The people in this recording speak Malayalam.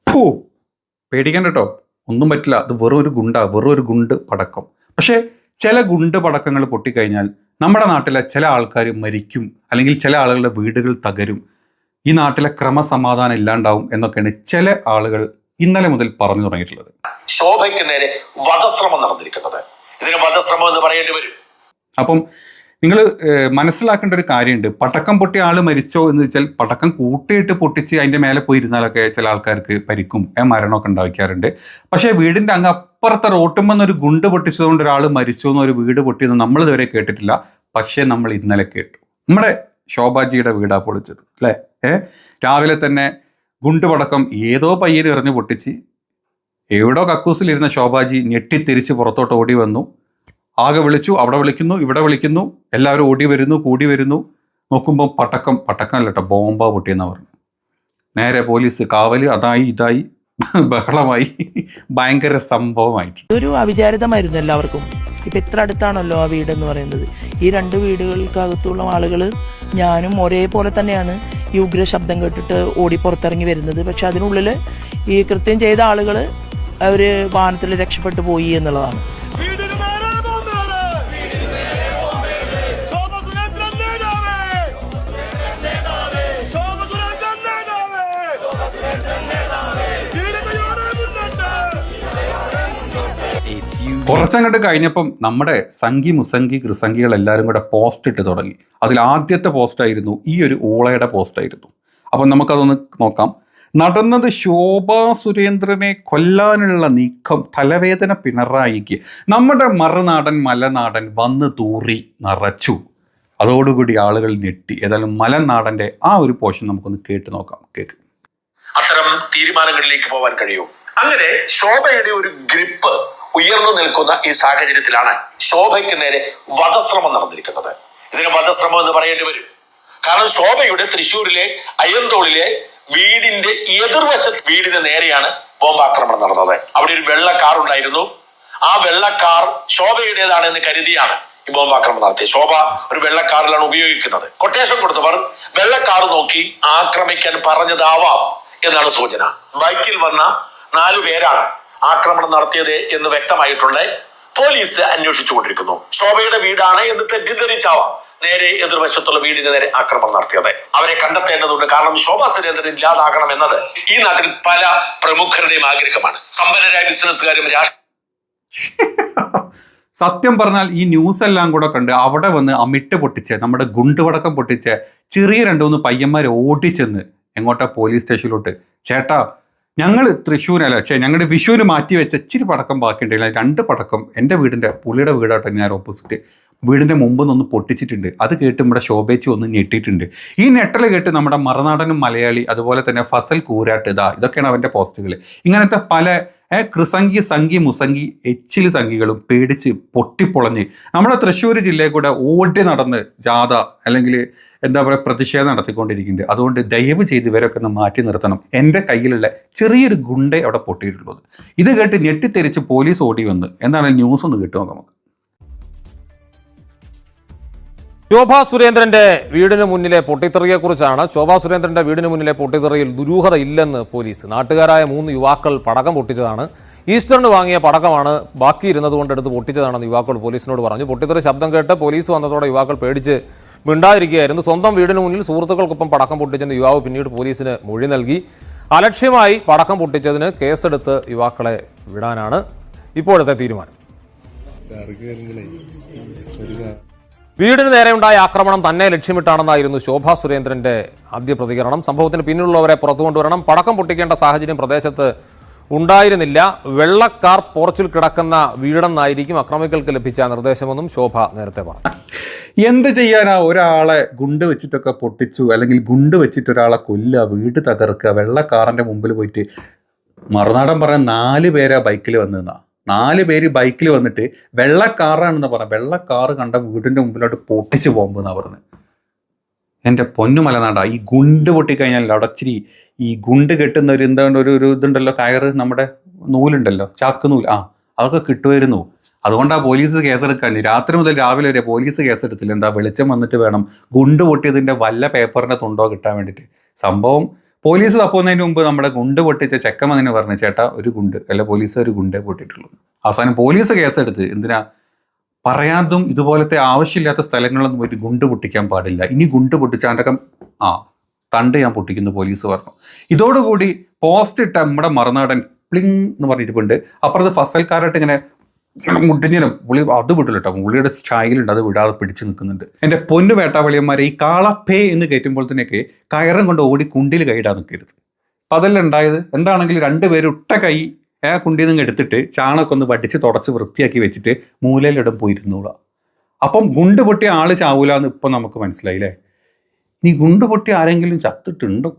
ഫൂ, പേടിക്കണ്ട കേട്ടോ, ഒന്നും പറ്റില്ല. അത് വെറും ഒരു ഗുണ്ട് പടക്കം. പക്ഷേ ചില ഗുണ്ട് പടക്കങ്ങൾ പൊട്ടിക്കഴിഞ്ഞാൽ നമ്മുടെ നാട്ടിലെ ചില ആൾക്കാർ മരിക്കും, അല്ലെങ്കിൽ ചില ആളുകളുടെ വീടുകൾ തകരും, ഈ നാട്ടിലെ ക്രമസമാധാനം ഇല്ലാണ്ടാവും എന്നൊക്കെയാണ് ചില ആളുകൾ ഇന്നലെ മുതൽ പറഞ്ഞു തുടങ്ങിയിട്ടുള്ളത്. ശോഭയ്ക്ക് നേരെ വധശ്രമം നടന്നിരിക്കുന്നത്, ഇതിന് വധശ്രമം എന്ന് പറയേണ്ടി വരും. അപ്പം നിങ്ങൾ മനസ്സിലാക്കേണ്ട ഒരു കാര്യമുണ്ട്. പടക്കം പൊട്ടിയ ആൾ മരിച്ചോ എന്ന് വെച്ചാൽ പടക്കം കൂട്ടിയിട്ട് പൊട്ടിച്ച് അതിൻ്റെ മേലെ പോയി ഇരുന്നാലൊക്കെ ചില ആൾക്കാർക്ക് പരിക്കും മരണമൊക്കെ ഉണ്ടാക്കാറുണ്ട്. പക്ഷേ വീടിൻ്റെ അങ്ങ് അപ്പുറത്തെ റോട്ടുമെന്നൊരു ഗുണ്ട് പൊട്ടിച്ചതുകൊണ്ട് ഒരാൾ മരിച്ചു എന്നൊരു വീട് പൊട്ടിയെന്ന് നമ്മൾ ഇതുവരെ കേട്ടിട്ടില്ല. പക്ഷേ നമ്മൾ ഇന്നലെ കേട്ടു. നമ്മുടെ ശോഭാജിയുടെ വീടാ പൊളിച്ചത് അല്ലേ? രാവിലെ തന്നെ ഗുണ്ട് പടക്കം ഏതോ പയ്യന് എറിഞ്ഞ് പൊട്ടിച്ച് എവിടോ കക്കൂസിലിരുന്ന ശോഭാജി ഞെട്ടിത്തിരിച്ച് പുറത്തോട്ട് ഓടി വന്നു. ആകെ വിളിച്ചു, അവിടെ വിളിക്കുന്നു, ഇവിടെ വിളിക്കുന്നു, എല്ലാവരും ഓടി വരുന്നു, കൂടി വരുന്നു. നോക്കുമ്പോൾ പടക്കം അല്ല കേട്ടോ, ബോംബ പൊട്ടിയെന്ന് പറഞ്ഞു. നേരെ പോലീസ് കാവല്, അതായി ഇതായി ബഹളമായി, ഭയങ്കര സംഭവമായിട്ട്. ഒരു അവിചാരിതമായിരുന്നു എല്ലാവർക്കും. ഇപ്പം ഇത്ര അടുത്താണല്ലോ ആ വീടെന്ന് പറയുന്നത്. ഈ രണ്ട് വീടുകൾക്കകത്തുള്ള ആളുകൾ ഞാനും ഒരേപോലെ തന്നെയാണ് ഈ ഉഗ്ര ശബ്ദം കേട്ടിട്ട് ഓടി പുറത്തിറങ്ങി വരുന്നത്. പക്ഷെ അതിനുള്ളിൽ ഈ കൃത്യം ചെയ്ത ആളുകൾ അവർ വാഹനത്തിൽ രക്ഷപ്പെട്ടു പോയി എന്നുള്ളതാണ്. കുറച്ചങ്ങോട്ട് കഴിഞ്ഞപ്പം നമ്മുടെ സംഘി മുസംഗി കൃസംഗികൾ എല്ലാവരും കൂടെ പോസ്റ്റ് ഇട്ട് തുടങ്ങി. അതിൽ ആദ്യത്തെ പോസ്റ്റായിരുന്നു ഈ ഒരു ഊളയുടെ പോസ്റ്റായിരുന്നു. അപ്പം നമുക്കതൊന്ന് നോക്കാം. നടന്നത് ശോഭാ സുരേന്ദ്രനെ കൊല്ലാനുള്ള നീക്കം, തലവേദന പിണറായിക്ക്, നമ്മുടെ മറുനാടൻ മലനാടൻ വന്ന് തൂറി നിറച്ചു. അതോടുകൂടി ആളുകൾ ഞെട്ടി. ഏതായാലും മലനാടൻ്റെ ആ ഒരു പോർഷൻ നമുക്കൊന്ന് കേട്ട് നോക്കാം. കേക്ക്. അത്തരം തീരുമാനങ്ങളിലേക്ക് പോകാൻ കഴിയൂ. അങ്ങനെ ശോഭയുടെ ഒരു ഗ്രിപ്പ് ഉയർന്നു നിൽക്കുന്ന ഈ സാഹചര്യത്തിലാണ് ശോഭയ്ക്ക് നേരെ വധശ്രമം നടന്നിരിക്കുന്നത്. ഇതിന് വധശ്രമം എന്ന് പറയേണ്ടി വരും. കാരണം ശോഭയുടെ തൃശ്ശൂരിലെ അയ്യന്തോളിലെ വീടിന്റെ എതിർവശത്ത് വീടിന് നേരെയാണ് ബോംബാക്രമണം നടന്നത്. അവിടെ ഒരു വെള്ള കാർ ഉണ്ടായിരുന്നു. ആ വെള്ള കാർ ശോഭയുടേതാണെന്ന് കരുതിയാണ് ഈ ബോംബാക്രമണം നടത്തിയത്. ശോഭ ഒരു വെള്ള കാറിലാണ് ഉപയോഗിക്കുന്നത്. കൊട്ടേഷൻ കൊടുത്തവർ വെള്ള കാർ നോക്കി ആക്രമിക്കാൻ പറഞ്ഞതാവാം എന്നാണ് സൂചന. ബൈക്കിൽ വന്ന 4 പേരാണ് ആക്രമണം നടത്തിയത് എന്ന് വ്യക്തമായിട്ടുള്ള പോലീസ് അന്വേഷിച്ചുകൊണ്ടിരിക്കുന്നു. ശോഭയുടെ വീടാണ് എന്ന് തെറ്റിദ്ധരിച്ചാവാം നേരെ എതിർവശത്തുള്ള വീടിന് നേരെ ആക്രമണം നടത്തിയത്. അവരെ കണ്ടെത്തേണ്ടതുണ്ട്. കാരണം ശോഭാ സുരേന്ദ്രൻ ഇല്ലാതാകണം എന്നത് ഈ നാട്ടിൽ പല പ്രമുഖരുടെയും ആഗ്രഹമാണ്. സമ്പന്നരായ ബിസിനസ്സുകാരും സത്യം പറഞ്ഞാൽ ഈ ന്യൂസ് എല്ലാം കൂടെ കണ്ട് അവിടെ വന്ന് അമിട്ട് പൊട്ടിച്ച് നമ്മുടെ ഗുണ്ടുപടക്കം പൊട്ടിച്ച് ചെറിയ 2-3 പയ്യന്മാർ ഓടിച്ചെന്ന് എങ്ങോട്ടാ പോലീസ് സ്റ്റേഷനിലോട്ട്. ചേട്ടാ, ഞങ്ങൾ തൃശ്ശൂരല്ല, ഞങ്ങളുടെ വിഷുവിന് മാറ്റി വെച്ച ഇച്ചിരി പടക്കം ബാക്കിയുണ്ടെങ്കിൽ 2 പടക്കം എൻ്റെ വീടിൻ്റെ പുള്ളിയുടെ വീടായിട്ട് ഞാൻ ഓപ്പോസിറ്റ് വീടിൻ്റെ മുമ്പ് നിന്ന് പൊട്ടിച്ചിട്ടുണ്ട്. അത് കേട്ട് നമ്മുടെ ശോഭേച്ചി ഒന്ന് ഞെട്ടിയിട്ടുണ്ട്. ഈ ഞെട്ടൽ കേട്ട് നമ്മുടെ മറുനാടനും മലയാളി, അതുപോലെ തന്നെ ഫസൽ കൂരാട്ട്, ഇതൊക്കെയാണ് അവൻ്റെ പോസ്റ്റുകൾ. ഇങ്ങനത്തെ പല കൃസംഗി സംഘി മുസംഗി എച്ചിൽ സംഘികളും പേടിച്ച് പൊട്ടിപ്പൊളഞ്ഞ് നമ്മുടെ തൃശ്ശൂർ ജില്ലയിൽ കൂടെ ഓടി നടന്ന് ജാഥ അല്ലെങ്കിൽ എന്താ പറയുക പ്രതിഷേധം നടത്തിക്കൊണ്ടിരിക്കുന്നുണ്ട്. അതുകൊണ്ട് ദയവ് ചെയ്ത് ഇവരൊക്കെ ഒന്ന് മാറ്റി നിർത്തണം. എൻ്റെ കയ്യിലുള്ള ചെറിയൊരു ഗുണ്ടേ അവിടെ പൊട്ടിയിട്ടുള്ളത്. ഇത് കേട്ട് ഞെട്ടിത്തെരിച്ച് പോലീസ് ഓടി വന്ന് എന്താണ് ന്യൂസ് ഒന്ന് കിട്ടുമോ നമുക്ക്. ശോഭാ സുരേന്ദ്രന്റെ വീടിന് മുന്നിലെ പൊട്ടിത്തെറിയെക്കുറിച്ചാണ്. ശോഭാ സുരേന്ദ്രന്റെ വീടിന് മുന്നിലെ പൊട്ടിത്തെറിയിൽ ദുരൂഹത ഇല്ലെന്ന് പോലീസ്. നാട്ടുകാരായ 3 യുവാക്കൾ പടക്കം പൊട്ടിച്ചതാണ്. ഈസ്റ്ററിന് വാങ്ങിയ പടക്കമാണ്, ബാക്കി ഇരുന്നതുകൊണ്ട് എടുത്ത് പൊട്ടിച്ചതാണെന്ന് യുവാക്കൾ പോലീസിനോട് പറഞ്ഞു. പൊട്ടിത്തെറി ശബ്ദം കേട്ട് പോലീസ് വന്നതോടെ യുവാക്കൾ പേടിച്ച് മിണ്ടാതിരിക്കുകയായിരുന്നു. സ്വന്തം വീടിന് മുന്നിൽ സുഹൃത്തുക്കൾക്കൊപ്പം പടക്കം പൊട്ടിച്ചെന്ന് യുവാവ് പിന്നീട് പോലീസിന് മൊഴി നൽകി. അലക്ഷ്യമായി പടക്കം പൊട്ടിച്ചതിന് കേസെടുത്ത് യുവാക്കളെ വിടാനാണ് ഇപ്പോഴത്തെ തീരുമാനം. വീടിന് നേരെയുണ്ടായ ആക്രമണം തന്നെ ലക്ഷ്യമിട്ടാണെന്നായിരുന്നു ശോഭാ സുരേന്ദ്രന്റെ ആദ്യ പ്രതികരണം. സംഭവത്തിന് പിന്നിലുള്ളവരെ പുറത്തു കൊണ്ടുവരണം. പടക്കം പൊട്ടിക്കേണ്ട സാഹചര്യം പ്രദേശത്ത് ഉണ്ടായിരുന്നില്ല. വെള്ളക്കാർ പോർച്ചിൽ കിടക്കുന്ന വീടെന്നായിരിക്കും അക്രമികൾക്ക് ലഭിച്ച നിർദ്ദേശമെന്നും ശോഭ നേരത്തെ പറഞ്ഞു. എന്ത് ചെയ്യാനാ, ഒരാളെ ഗുണ്ട് വെച്ചിട്ടൊക്കെ പൊട്ടിച്ചു, അല്ലെങ്കിൽ ഗുണ്ട് വെച്ചിട്ട് ഒരാളെ കൊല്ലുക, വീട് തകർക്കുക, വെള്ളക്കാറിൻ്റെ മുമ്പിൽ പോയിട്ട്. മറുനാടൻ പറഞ്ഞ 4 പേരാ ബൈക്കിൽ വന്നതെന്നാ. 4 പേര് ബൈക്കിൽ വന്നിട്ട് വെള്ളക്കാറാണെന്ന് പറഞ്ഞ വെള്ളക്കാറ് കണ്ട വീടിൻ്റെ മുമ്പിലോട്ട് പൊട്ടിച്ച് പോകുമ്പോന്നാണ് പറഞ്ഞത്. എൻ്റെ പൊന്നു മലനാടാ, ഈ ഗുണ്ട് പൊട്ടിക്കഴിഞ്ഞാൽ അടച്ചിരി ഈ ഗുണ്ട് കെട്ടുന്ന ഒരു എന്താണ് ഒരു ഇതുണ്ടല്ലോ, കയറ്, നമ്മുടെ നൂലുണ്ടല്ലോ, ചാക്ക് നൂൽ, അതൊക്കെ കിട്ടുമായിരുന്നു. അതുകൊണ്ടാണ് പോലീസ് കേസെടുക്കാൻ. രാത്രി മുതൽ രാവിലെ വരെ പോലീസ് കേസെടുത്തില്ല. എന്താ, വെളിച്ചം വന്നിട്ട് വേണം ഗുണ്ട് പൊട്ടിയതിൻ്റെ വല്ല പേപ്പറിൻ്റെ തുണ്ടോ കിട്ടാൻ വേണ്ടിയിട്ട്. സംഭവം പോലീസ് തപ്പുന്നതിന് മുമ്പ് നമ്മുടെ ഗുണ്ട് പൊട്ടിച്ച ചെക്കൻ അതിനെ പറഞ്ഞു, ചേട്ടാ ഒരു ഗുണ്ട് അല്ല പോലീസ് ഒരു ഗുണ്ടേ പൊട്ടിയിട്ടുള്ളൂ. അവസാനം പോലീസ് കേസെടുത്ത്, എന്തിനാ പറയാതും ഇതുപോലത്തെ ആവശ്യമില്ലാത്ത സ്ഥലങ്ങളൊന്നും പോയിട്ട് ഗുണ്ട് പൊട്ടിക്കാൻ പാടില്ല, ഇനി ഗുണ്ട് പൊട്ടിച്ചാണ്ടൊക്കെ തണ്ട് ഞാൻ പൊട്ടിക്കുന്നു പോലീസ് പറഞ്ഞു. ഇതോടുകൂടി പോസ്റ്റ് ഇട്ട നമ്മുടെ മറുനാടൻ പ്ലിങ് എന്ന് പറഞ്ഞിട്ടുണ്ട്. അപ്പുറത്ത് ഫസൽക്കാരായിട്ട് ഇങ്ങനെ മുട്ടിഞ്ഞിനും പുള്ളി അത് വിടില്ല കേട്ടോ, പുള്ളിയുടെ സ്റ്റൈലുണ്ട്, അത് വിടാതെ പിടിച്ചു നിൽക്കുന്നുണ്ട്. എൻ്റെ പൊന്നു വേട്ടാവളിയന്മാരെ, ഈ കാളപ്പേ എന്ന് കയറ്റുമ്പോൾ തന്നെയൊക്കെ കയറും കൊണ്ട് ഓടി കുണ്ടിൽ കൈയിടാൻ നിൽക്കരുത്. അപ്പം അതെല്ലാം ഉണ്ടായത്. എന്താണെങ്കിലും രണ്ടുപേരും ഇട്ട കൈ കുണ്ടിൽ നിന്ന് എടുത്തിട്ട് ചാണകം ഒന്ന് വടിച്ച് തുടച്ച് വൃത്തിയാക്കി വെച്ചിട്ട് മൂലയിലിടം പോയിരുന്നോളാം. അപ്പം ഗുണ്ട് പൊട്ടിയ ആള് ചാവൂല എന്ന് ഇപ്പം നമുക്ക് മനസ്സിലായില്ലേ. നീ ഗുണ്ട് പൊട്ടി ആരെങ്കിലും ചത്തിട്ടുണ്ടോ?